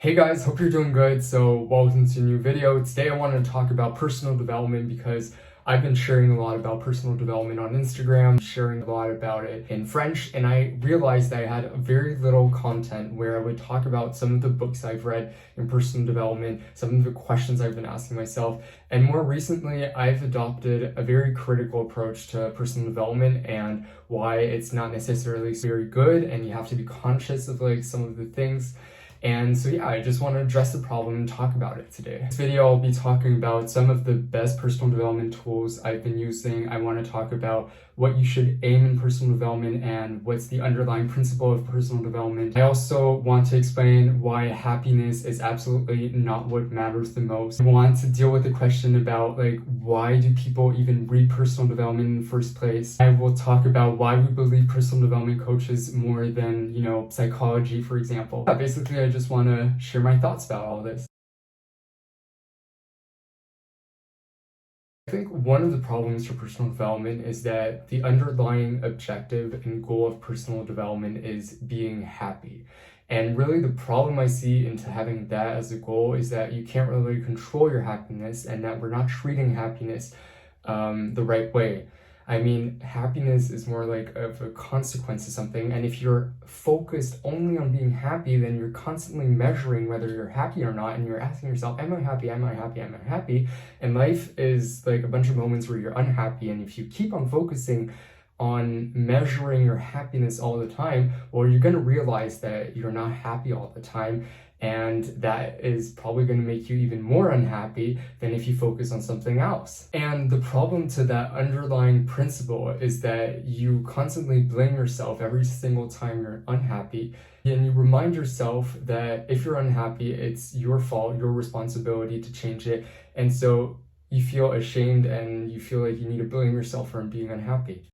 Hey guys, hope you're doing good. So welcome to a new video. Today I wanted to talk about personal development because I've been sharing a lot about personal development on Instagram, sharing a lot about it in French, and I realized that I had very little content where I would talk about some of the books I've read in personal development, some of the questions I've been asking myself, and more recently I've adopted a very critical approach to personal development and why it's not necessarily very good, and you have to be conscious of some of the things. And so yeah, I just want to address the problem and talk about it today. In this video, I'll be talking about some of the best personal development tools I've been using. I want to talk about what you should aim in personal development and what's the underlying principle of personal development. I also want to explain why happiness is absolutely not what matters the most. I want to deal with the question about why do people even read personal development in the first place. I will talk about why we believe personal development coaches more than, psychology, for example. Basically, I just want to share my thoughts about all this. I think one of the problems for personal development is that the underlying objective and goal of personal development is being happy. And really the problem I see into having that as a goal is that you can't really control your happiness and that we're not treating happiness the right way. I mean, happiness is more like of a consequence of something, and if you're focused only on being happy, then you're constantly measuring whether you're happy or not, and you're asking yourself, am I happy, am I happy, am I happy? And life is like a bunch of moments where you're unhappy, and if you keep on focusing on measuring your happiness all the time, well, you're going to realize that you're not happy all the time, and that is probably going to make you even more unhappy than if you focus on something else. And the problem to that underlying principle is that you constantly blame yourself every single time you're unhappy, and you remind yourself that if you're unhappy, it's your fault, your responsibility to change it, and so you feel ashamed and you feel like you need to blame yourself for being unhappy.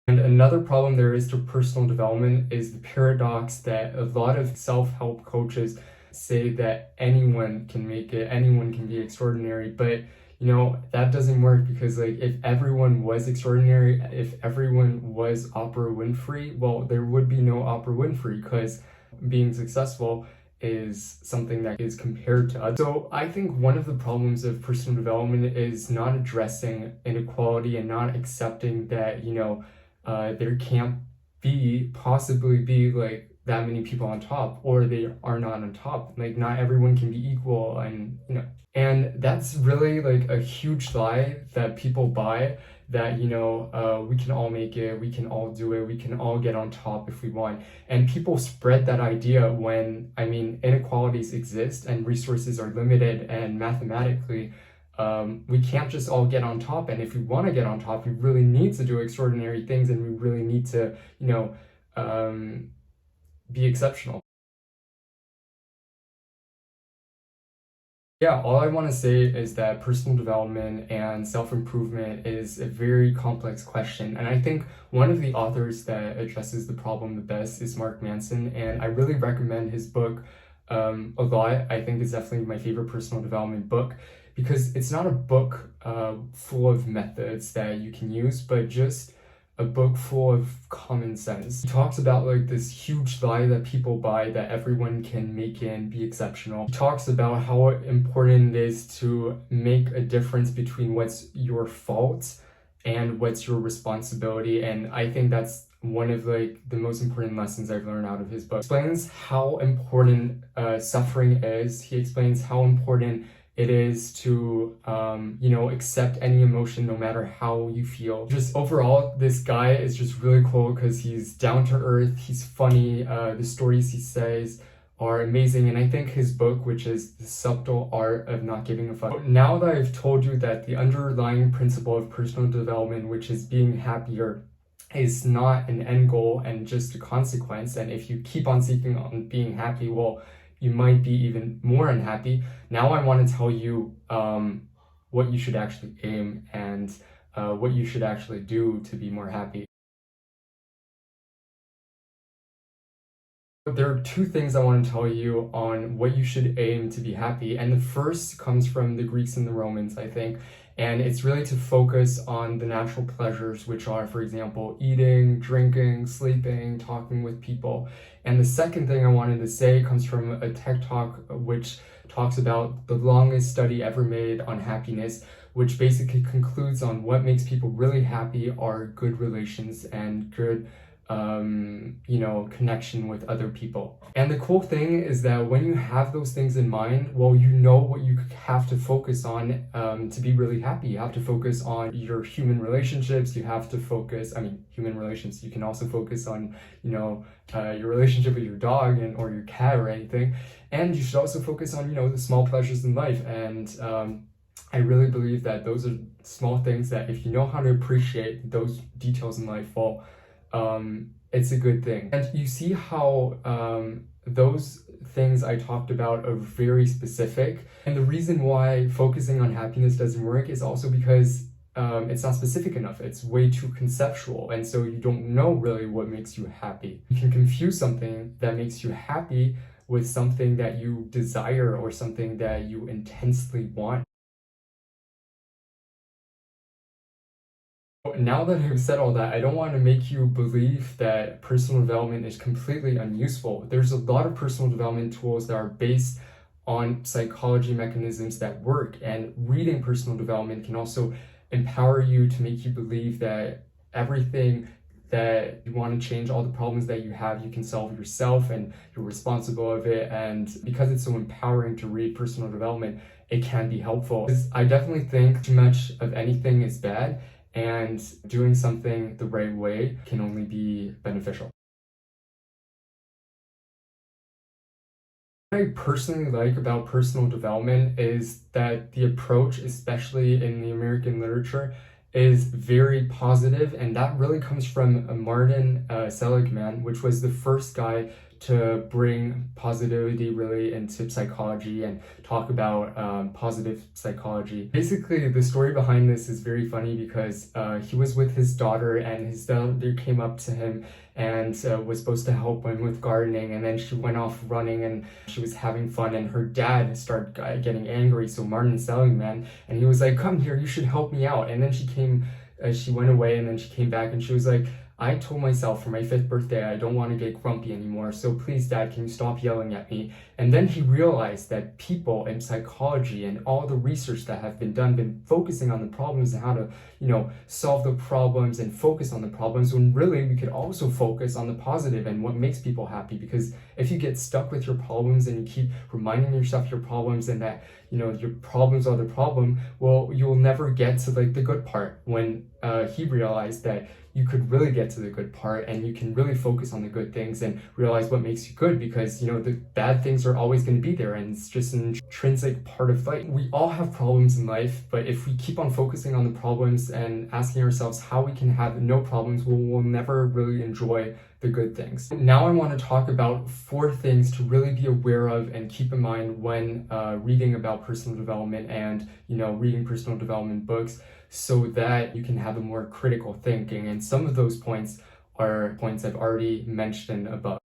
And another problem there is to personal development is the paradox that a lot of self-help coaches say that anyone can make it, anyone can be extraordinary, but that doesn't work because if everyone was extraordinary, if everyone was Oprah Winfrey, well, there would be no Oprah Winfrey because being successful is something that is compared to others. So I think one of the problems of personal development is not addressing inequality and not accepting that, there can't possibly be that many people on top, or they are not on top. Not everyone can be equal, and that's really a huge lie that people buy, that we can all make it, we can all do it, we can all get on top if we want. And people spread that idea when inequalities exist and resources are limited, and mathematically we can't just all get on top. And if we want to get on top, we really need to do extraordinary things, and we really need to be exceptional. Yeah, all I want to say is that personal development and self-improvement is a very complex question. And I think one of the authors that addresses the problem the best is Mark Manson, and I really recommend his book a lot. I think it's definitely my favorite personal development book because it's not a book full of methods that you can use, but just a book full of common sense. He talks about this huge lie that people buy, that everyone can make it and be exceptional. He talks about how important it is to make a difference between what's your fault and what's your responsibility, and I think that's one of the most important lessons I've learned out of his book. He explains how important suffering is. He explains how important it is to accept any emotion no matter how you feel. Just overall, this guy is just really cool because he's down to earth, he's funny, the stories he says are amazing, and I think his book, which is The Subtle Art of Not Giving a Fuck. Now that I've told you that the underlying principle of personal development, which is being happier, is not an end goal and just a consequence, and if you keep on seeking on being happy, well, you might be even more unhappy. Now I want to tell you what you should actually aim and what you should actually do to be more happy. There are two things I want to tell you on what you should aim to be happy, and the first comes from the Greeks and the Romans, I think, And it's really to focus on the natural pleasures, which are, for example, eating, drinking, sleeping, talking with people. And the second thing I wanted to say comes from a TED Talk, which talks about the longest study ever made on happiness, which basically concludes on what makes people really happy are good relations and good connection with other people. And the cool thing is that when you have those things in mind, well, you know what you have to focus on to be really happy. You have to focus on your human relationships. You have to focus, human relations. You can also focus on, your relationship with your dog or your cat or anything. And you should also focus on, the small pleasures in life. And I really believe that those are small things that if you know how to appreciate those details in life, well, it's a good thing. And you see how those things I talked about are very specific. And the reason why focusing on happiness doesn't work is also because it's not specific enough. It's way too conceptual. And so you don't know really what makes you happy. You can confuse something that makes you happy with something that you desire or something that you intensely want. Now that I've said all that, I don't want to make you believe that personal development is completely unuseful. There's a lot of personal development tools that are based on psychology mechanisms that work, and reading personal development can also empower you to make you believe that everything that you want to change, all the problems that you have, you can solve yourself and you're responsible of it. And because it's so empowering to read personal development, it can be helpful. I definitely think too much of anything is bad, and doing something the right way can only be beneficial. What I personally like about personal development is that the approach, especially in the American literature, is very positive, and that really comes from Martin Seligman, which was the first guy to bring positivity really into psychology and talk about positive psychology. Basically, the story behind this is very funny because he was with his daughter, and his daughter came up to him and was supposed to help him with gardening, and then she went off running and she was having fun, and her dad started getting angry. So Martin Seligman, and he was like, "Come here, you should help me out." And then she went away, and then she came back and she was like, "I told myself for my 5th birthday I don't want to get grumpy anymore, so please, Dad, can you stop yelling at me?" And then he realized that people in psychology and all the research that have been focusing on the problems and how to, solve the problems and focus on the problems, when really we could also focus on the positive and what makes people happy. Because if you get stuck with your problems and you keep reminding yourself your problems and that, your problems are the problem, well, you'll never get to the good part. When he realized that you could really get to the good part and you can really focus on the good things and realize what makes you good, because the bad things are always going to be there and it's just an intrinsic part of life. We all have problems in life, but if we keep on focusing on the problems and asking ourselves how we can have no problems, we'll never really enjoy the good things. Now I want to talk about 4 things to really be aware of and keep in mind when reading about personal development and reading personal development books, so that you can have a more critical thinking. And some of those points are points I've already mentioned above.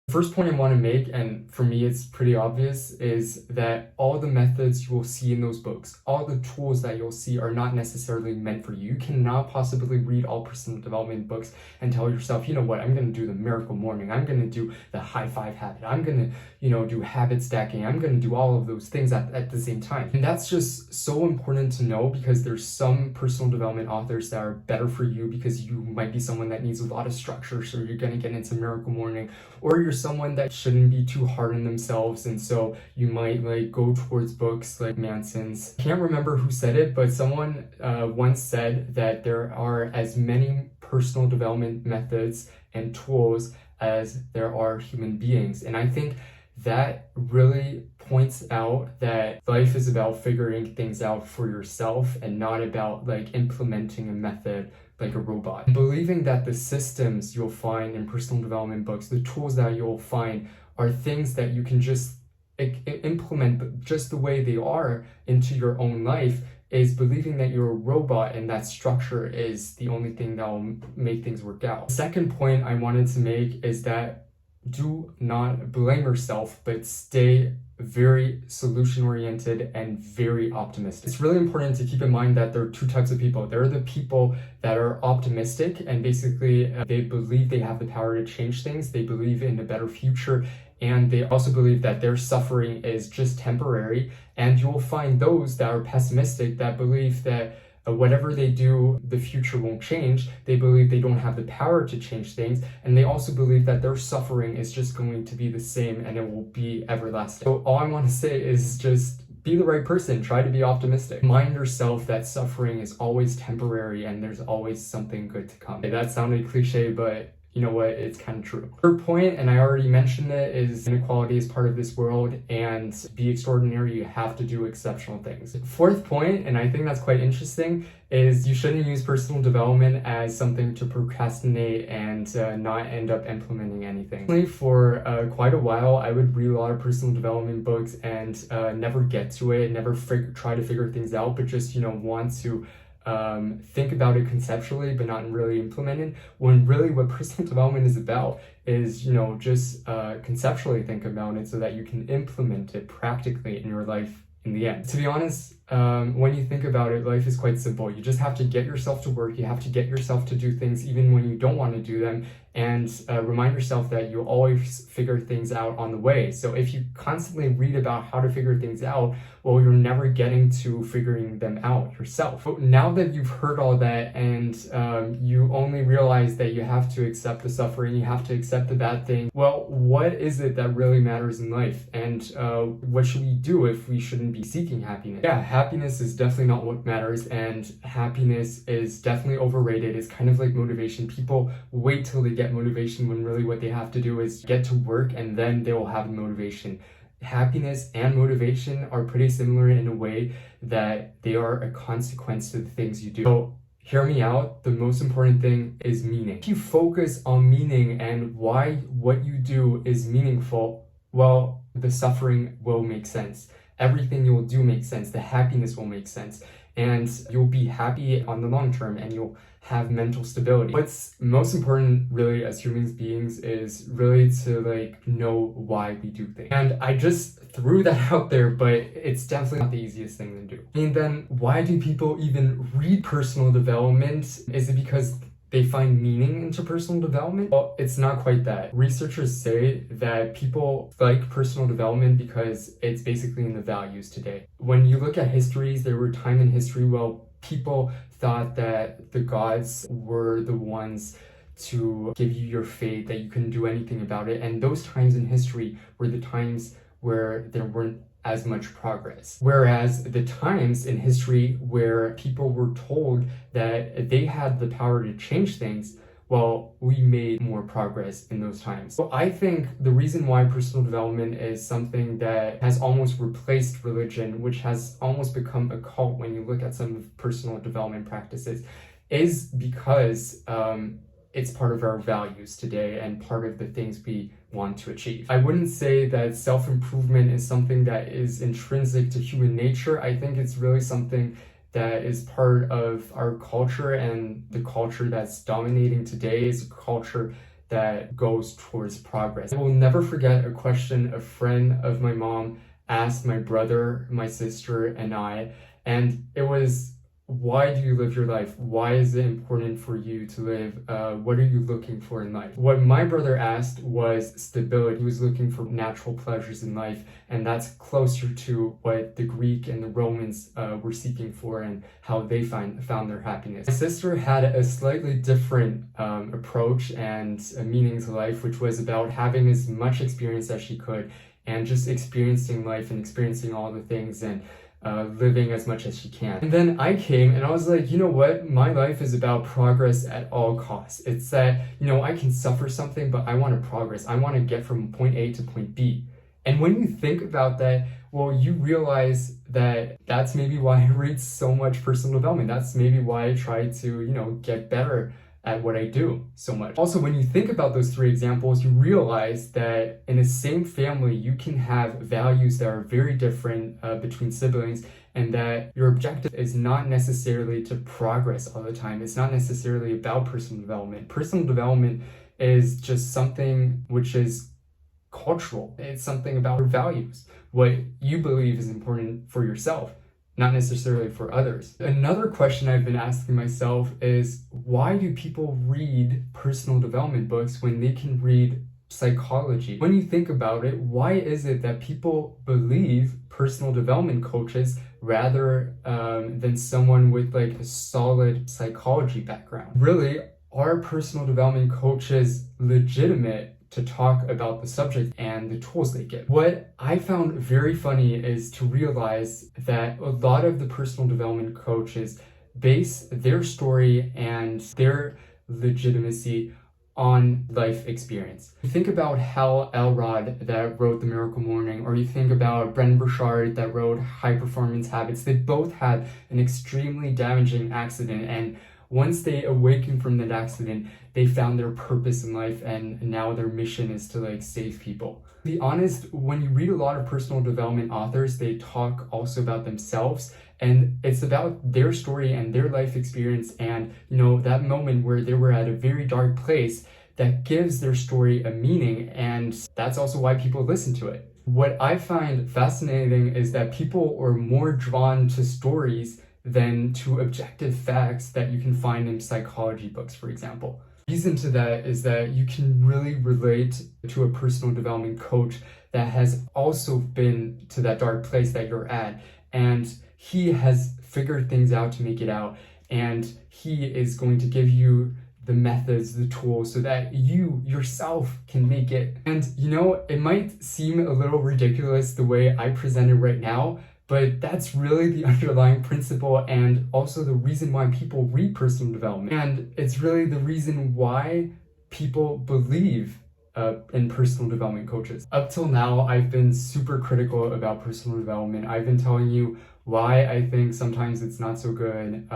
The first point I want to make, and for me it's pretty obvious, is that all the methods you will see in those books, all the tools that you'll see, are not necessarily meant for you. You cannot possibly read all personal development books and tell yourself, you know what, I'm going to do the miracle morning, I'm going to do the high 5 habit, I'm going to do habit stacking, I'm going to do all of those things at the same time. And that's just so important to know, because there's some personal development authors that are better for you because you might be someone that needs a lot of structure, so you're going to get into miracle morning, or you're someone that shouldn't be too hard on themselves, and so you might go towards books like Manson's. I can't remember who said it, but someone once said that there are as many personal development methods and tools as there are human beings. And I think that really points out that life is about figuring things out for yourself and not about implementing a method like a robot. And believing that the systems you'll find in personal development books, the tools that you'll find, are things that you can just implement just the way they are into your own life, is believing that you're a robot and that structure is the only thing that will make things work out. The second point I wanted to make is that do not blame yourself, but stay very solution oriented and very optimistic. It's really important to keep in mind that there are two types of people. There are the people that are optimistic and basically they believe they have the power to change things. They believe in a better future, and they also believe that their suffering is just temporary. And you will find those that are pessimistic that believe that whatever they do, the future won't change. They believe they don't have the power to change things, and they also believe that their suffering is just going to be the same and it will be everlasting. So all I want to say is just be the right person. Try to be optimistic. Remind yourself that suffering is always temporary and there's always something good to come. That sounded cliche, but you know what, it's kind of true. Third point, and I already mentioned it, is inequality is part of this world, and to be extraordinary, you have to do exceptional things. Fourth point, and I think that's quite interesting, is you shouldn't use personal development as something to procrastinate and not end up implementing anything. For quite a while, I would read a lot of personal development books and never get to it, never try to figure things out, but just, want to think about it conceptually but not really implement it, when really what personal development is about is just conceptually think about it so that you can implement it practically in your life in the end. To be honest, when you think about it, life is quite simple. You just have to get yourself to work. You have to get yourself to do things even when you don't want to do them, and remind yourself that you'll always figure things out on the way. So if you constantly read about how to figure things out, well, you're never getting to figuring them out yourself. But now that you've heard all that and you only realize that you have to accept the suffering, you have to accept the bad thing, well, what is it that really matters in life? And what should we do if we shouldn't be seeking happiness? Yeah, happiness is definitely not what matters, and happiness is definitely overrated. It's kind of like motivation. People wait till they get motivation when really what they have to do is get to work and then they will have motivation. Happiness and motivation are pretty similar in a way that they are a consequence to the things you do. So hear me out. The most important thing is meaning. If you focus on meaning and why what you do is meaningful, well, the suffering will make sense. Everything you will do makes sense. The happiness will make sense. And you'll be happy on the long term and you'll have mental stability. What's most important really as human beings is really to know why we do things. And I just threw that out there, but it's definitely not the easiest thing to do. And then why do people even read personal development? Is it because they find meaning into personal development? Well, it's not quite that. Researchers say that people like personal development because it's basically in the values today. When you look at histories, there were time in history where people thought that the gods were the ones to give you your fate, that you couldn't do anything about it. And those times in history were the times where there weren't as much progress. Whereas the times in history where people were told that they had the power to change things, well, we made more progress in those times. So I think the reason why personal development is something that has almost replaced religion, which has almost become a cult when you look at some of personal development practices, is because it's part of our values today and part of the things we want to achieve. I wouldn't say that self-improvement is something that is intrinsic to human nature. I think it's really something that is part of our culture, and the culture that's dominating today is a culture that goes towards progress. I will never forget a question a friend of my mom asked my brother, my sister, and I, and it was, why do you live your life? Why is it important for you to live? What are you looking for in life? What my brother asked was stability. He was looking for natural pleasures in life, and that's closer to what the Greek and the Romans were seeking for and how they found their happiness. My sister had a slightly different approach and a meaning to life, which was about having as much experience as she could and just experiencing life and experiencing all the things and living as much as she can. And then I came and I was like, you know what? My life is about progress at all costs. It's that, I can suffer something, but I want to progress. I want to get from point A to point B. And when you think about that, well, you realize that that's maybe why I read so much personal development. That's maybe why I try to, get better at what I do so much. Also, when you think about those three examples, you realize that in the same family, you can have values that are very different between siblings, and that your objective is not necessarily to progress all the time. It's not necessarily about personal development. Personal development is just something which is cultural. It's something about your values, what you believe is important for yourself, not necessarily for others. Another question I've been asking myself is, why do people read personal development books when they can read psychology? When you think about it, why is it that people believe personal development coaches rather than someone with like a solid psychology background? Really, are personal development coaches legitimate to talk about the subject and the tools they give? What I found very funny is to realize that a lot of the personal development coaches base their story and their legitimacy on life experience. You think about Hal Elrod that wrote The Miracle Morning, or you think about Brendon Burchard that wrote High Performance Habits. They both had an extremely damaging accident, and once they awakened from that accident, they found their purpose in life, and now their mission is to like save people. To be honest, when you read a lot of personal development authors, they talk also about themselves, and it's about their story and their life experience, and that moment where they were at a very dark place that gives their story a meaning, and that's also why people listen to it. What I find fascinating is that people are more drawn to stories than to objective facts that you can find in psychology books, for example. The reason to that is that you can really relate to a personal development coach that has also been to that dark place that you're at, and he has figured things out to make it out, and he is going to give you the methods, the tools, so that you yourself can make it. And it might seem a little ridiculous the way I present it right now, but that's really the underlying principle and also the reason why people read personal development. And it's really the reason why people believe in personal development coaches. Up till now, I've been super critical about personal development. I've been telling you why I think sometimes it's not so good,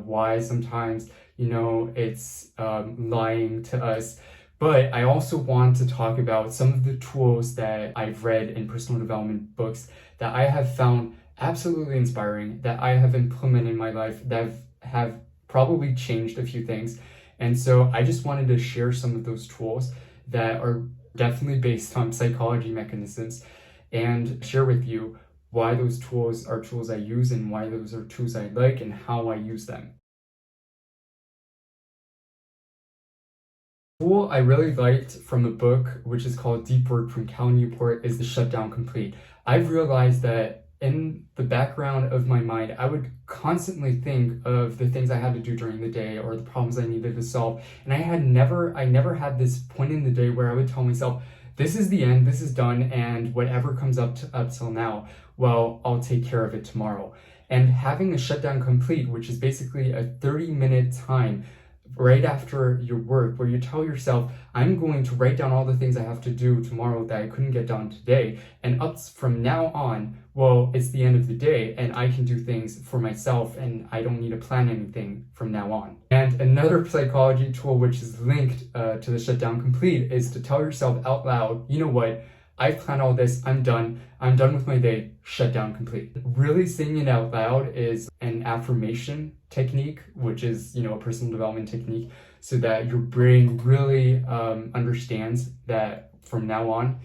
why sometimes, it's lying to us. But I also want to talk about some of the tools that I've read in personal development books that I have found absolutely inspiring, that I have implemented in my life, that have probably changed a few things. And so I just wanted to share some of those tools that are definitely based on psychology mechanisms and share with you why those tools are tools I use and why those are tools I like and how I use them. Tool I really liked from a book, which is called Deep Work from Cal Newport, is the Shutdown Complete. I've realized that in the background of my mind, I would constantly think of the things I had to do during the day or the problems I needed to solve. And I never had this point in the day where I would tell myself, this is the end, this is done, and whatever comes up till now, well, I'll take care of it tomorrow. And having a shutdown complete, which is basically a 30-minute time right after your work, where you tell yourself, I'm going to write down all the things I have to do tomorrow that I couldn't get done today, and up from now on, well, it's the end of the day and I can do things for myself and I don't need to plan anything from now on. And another psychology tool which is linked to the shutdown complete is to tell yourself out loud, you know what, I've planned all this, I'm done with my day, shut down complete. Really saying it out loud is an affirmation technique, which is, a personal development technique, so that your brain really understands that from now on,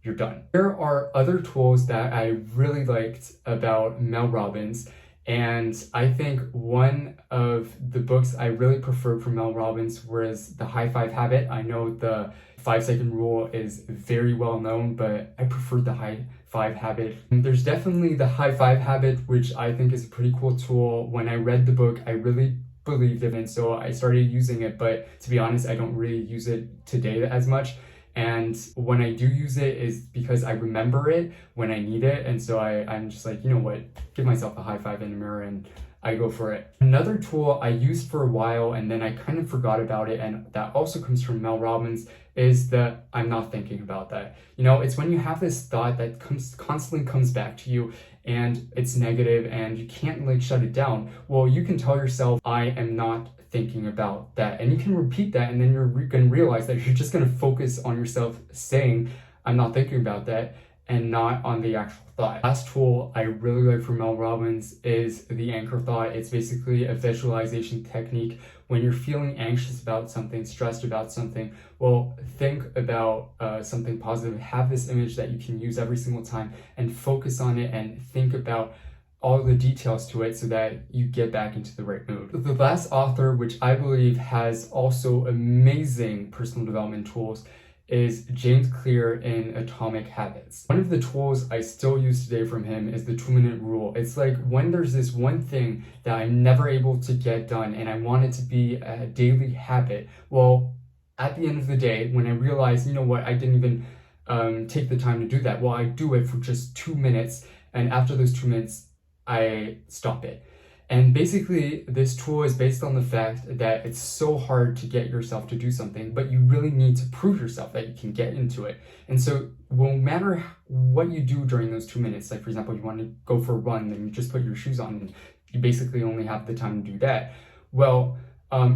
you're done. There are other tools that I really liked about Mel Robbins, and I think one of the books I really preferred from Mel Robbins was The High Five Habit. I know the 5-second rule is very well known, but I preferred the High Five Habit. There's definitely the High Five Habit, which I think is a pretty cool tool. When I read the book, I really believed in it, so I started using it, but to be honest, I don't really use it today as much. And when I do use it is because I remember it when I need it, and so I'm just like, you know what, give myself a high five in the mirror and I go for it. Another tool I used for a while and then I kind of forgot about it, and that also comes from Mel Robbins, is that I'm not thinking about that. It's when you have this thought that constantly comes back to you and it's negative and you can't shut it down. Well, you can tell yourself, I am not thinking about that, and you can repeat that, and then you're going to realize that you're just going to focus on yourself saying, I'm not thinking about that, and not on the actual thought. Last tool I really like from Mel Robbins is the anchor thought. It's basically a visualization technique. When you're feeling anxious about something, stressed about something, well, think about something positive. Have this image that you can use every single time and focus on it and think about all the details to it so that you get back into the right mood. The last author, which I believe has also amazing personal development tools, is James Clear in Atomic Habits. One of the tools I still use today from him is the 2-minute rule. It's like when there's this one thing that I'm never able to get done and I want it to be a daily habit, well, at the end of the day, when I realize, you know what, I didn't even take the time to do that, well, I do it for just 2 minutes, and after those 2 minutes, I stop it. And basically, this tool is based on the fact that it's so hard to get yourself to do something, but you really need to prove yourself that you can get into it. And so no matter what you do during those 2 minutes, like for example, you want to go for a run, then you just put your shoes on and you basically only have the time to do that. Well,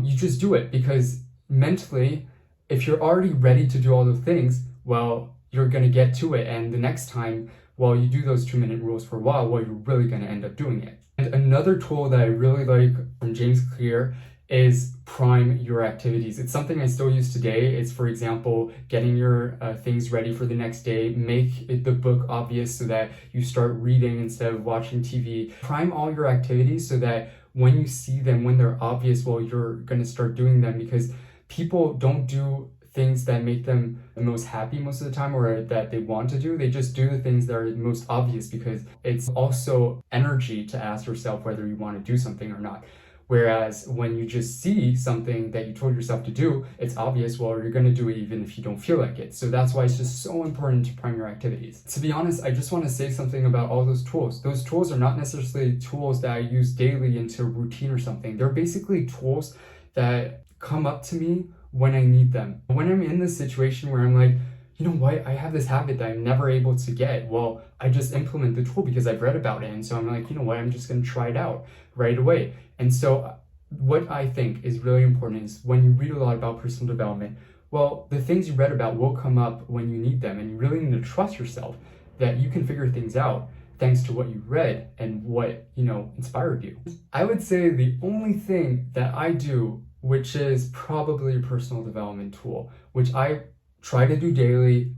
you just do it because mentally, if you're already ready to do all the things, well, you're going to get to it. And the next time, while you do those 2-minute rules for a while, well, you're really going to end up doing it. And another tool that I really like from James Clear is prime your activities. It's something I still use today. It's, for example, getting your things ready for the next day. Make the book obvious so that you start reading instead of watching TV. Prime all your activities so that when you see them, when they're obvious, well, you're going to start doing them, because people don't do things that make them the most happy most of the time or that they want to do. They just do the things that are most obvious because it's also energy to ask yourself whether you want to do something or not. Whereas when you just see something that you told yourself to do, it's obvious, well, you're going to do it even if you don't feel like it. So that's why it's just so important to prime your activities. To be honest, I just want to say something about all those tools. Those tools are not necessarily tools that I use daily into a routine or something. They're basically tools that come up to me when I need them. When I'm in this situation where I'm like, you know what, I have this habit that I'm never able to get, well, I just implement the tool because I've read about it. And so I'm like, you know what, I'm just going to try it out right away. And so what I think is really important is when you read a lot about personal development, well, the things you read about will come up when you need them. And you really need to trust yourself that you can figure things out thanks to what you read and what, inspired you. I would say the only thing that I do, which is probably a personal development tool, which I try to do daily,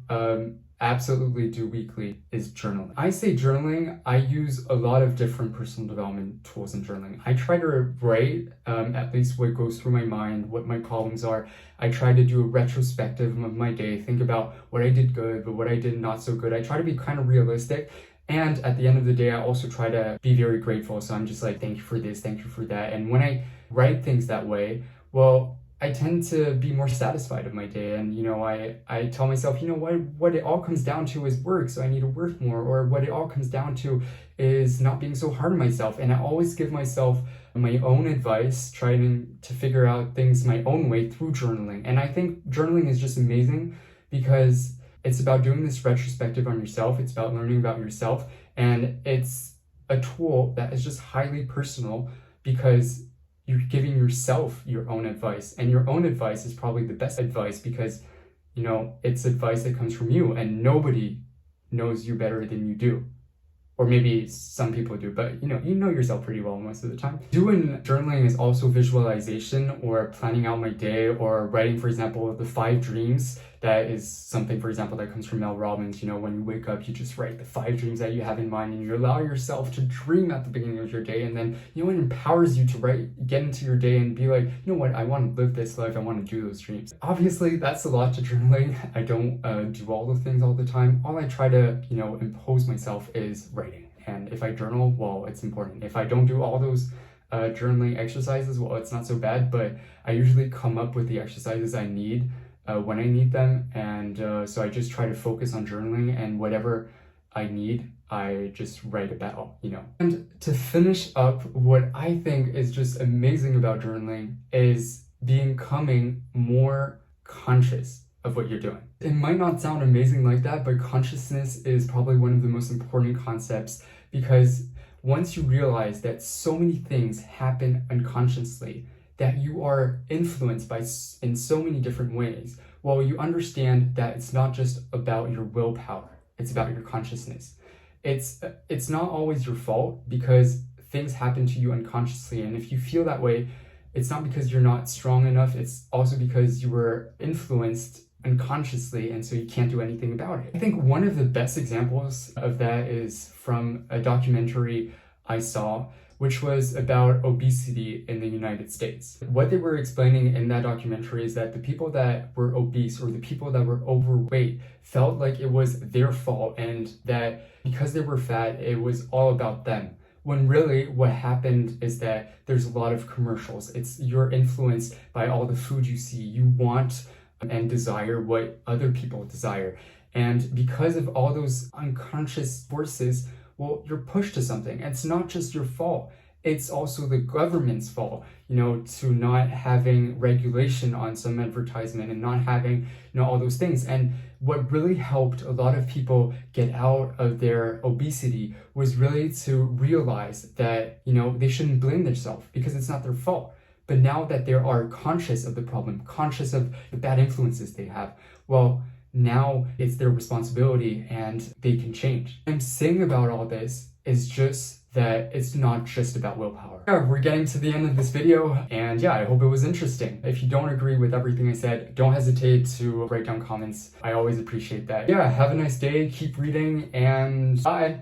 absolutely do weekly, is journaling. I say journaling, I use a lot of different personal development tools in journaling. I try to write at least what goes through my mind, what my problems are. I try to do a retrospective of my day, think about what I did good, but what I did not so good. I try to be kind of realistic. And at the end of the day, I also try to be very grateful. So I'm just like, thank you for this, thank you for that. And when I write things that way, well, I tend to be more satisfied of my day. And, I tell myself, what it all comes down to is work. So I need to work more. Or what it all comes down to is not being so hard on myself. And I always give myself my own advice, trying to figure out things my own way through journaling. And I think journaling is just amazing because it's about doing this retrospective on yourself. It's about learning about yourself. And it's a tool that is just highly personal because you're giving yourself your own advice, and your own advice is probably the best advice because, it's advice that comes from you, and nobody knows you better than you do. Or maybe some people do, but you know yourself pretty well most of the time. Doing journaling is also visualization or planning out my day or writing, for example, the 5 dreams. That is something, for example, that comes from Mel Robbins. When you wake up, you just write the 5 dreams that you have in mind and you allow yourself to dream at the beginning of your day. And then, it empowers you to get into your day and be like, you know what, I want to live this life. I want to do those dreams. Obviously, that's a lot to journaling. I don't do all the things all the time. All I try to, impose myself is writing. And if I journal, well, it's important. If I don't do all those journaling exercises, well, it's not so bad, but I usually come up with the exercises I need when I need them. And so I just try to focus on journaling, and whatever I need, I just write about, And to finish up, what I think is just amazing about journaling is becoming more conscious of what you're doing. It might not sound amazing like that, but consciousness is probably one of the most important concepts, because once you realize that so many things happen unconsciously, that you are influenced by in so many different ways, well, you understand that it's not just about your willpower. It's about your consciousness. It's not always your fault because things happen to you unconsciously. And if you feel that way, it's not because you're not strong enough. It's also because you were influenced unconsciously, and so you can't do anything about it. I think one of the best examples of that is from a documentary I saw, which was about obesity in the United States. What they were explaining in that documentary is that the people that were obese or the people that were overweight felt like it was their fault, and that because they were fat, it was all about them. When really what happened is that there's a lot of commercials. You're influenced by all the food you see. You want and desire what other people desire. And because of all those unconscious forces, well, you're pushed to something. And it's not just your fault. It's also the government's fault, to not having regulation on some advertisement and not having, all those things. And what really helped a lot of people get out of their obesity was really to realize that, they shouldn't blame themselves because it's not their fault. But now that they are conscious of the problem, conscious of the bad influences they have, well, now it's their responsibility and they can change. What I'm saying about all this is just that it's not just about willpower. We're getting to the end of this video, and I hope it was interesting. If you don't agree with everything I said, don't hesitate to write down comments. I always appreciate that. Have a nice day, keep reading, and bye.